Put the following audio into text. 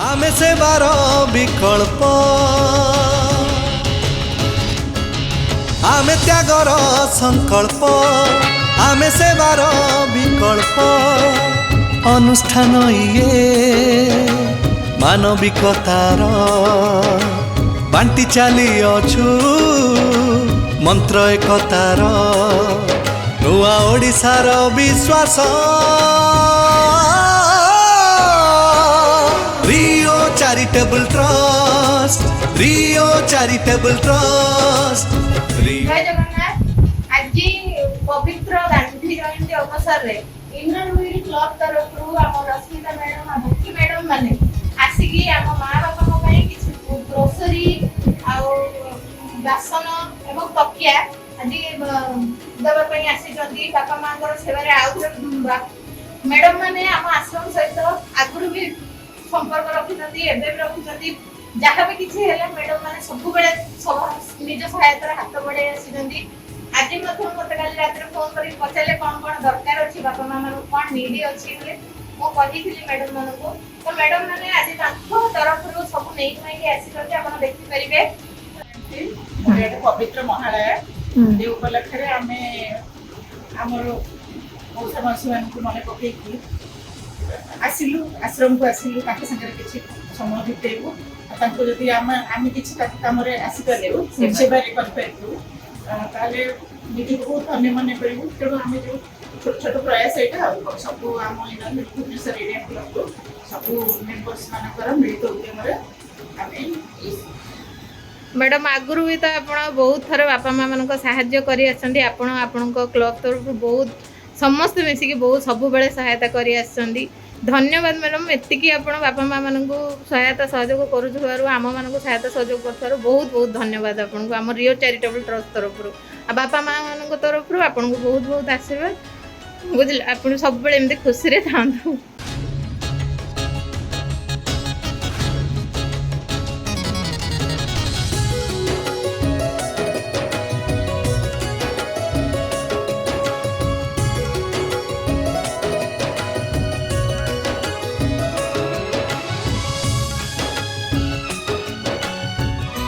आमे सेवार विकल्प आमे त्यागर संकल्प आमे सेवार विकल्प अनुष्ठान ये मानविकतार बांटी चली अछु मंत्र एकतार नुआ ओडिशार विश्वास रियो चैरिटेबल ट्रस्ट रियो चैरिटेबल ट्रस्ट जय जगन्नाथ आज पवित्र गांधी जयंती अवसर रे इंद्रवीर क्लब तरफ आम रश्मिता मैडम आ भक्ति मैडम माने आसिकी आम माँ बापा किसी ग्रोसरी आउ बासन एवं तकिया आज देवाई आसी बापा माँ सेवा आउ मैडम माने आम आश्रम सहित आगुरी भी संपर्क रखिछंती एबे भी रखिछंती जहाँ भी किसी है मैडम माने सब बेले निज सहायतार हाथ बढ़ाई आसी आज मत काली रात फोन कर पचारे कौन कौन दरकार अच्छी बापा माँ कौन नीड अच्छी मुझे मैडम मान को तो मैडम मैंने आज तरफ सब नहीं आसी आप देखिपारे पवित्र महालय ये उपलक्ष्य आम आमर मौसा मासी मान मन पकई आसिलु आश्रम को आसिलु सागर किसी समय बितेबू जदि आम किसी कम आसीपारू सेवा करूँ ताले निजी बहुत अन्य मन करूँ तेणु आम जो छोट छोट प्रयास यहाँ सब आम भुवनेश्वर एरिया क्लब सब मेम्बर्स मान मिलित उद्यम आम मैडम आगुरी भी तो आप बहुत थर बापा माँ मान साहाय्य कर क्लब तरफ बहुत समस्त मिसिकी बहुत सब बेले सहायता कर धन्यवाद मैडम एतिकी आप बापा माँ मान सहायता सहयोग कर आम मान सहायता सहयोग कर बहुत बहुत धन्यवाद आपको आम रियो चैरिटेबल ट्रस्ट तरफ बापा माँ मान तरफ आपको बहुत बहुत आशीर्वाद बुझे आप सब एमती खुशी था।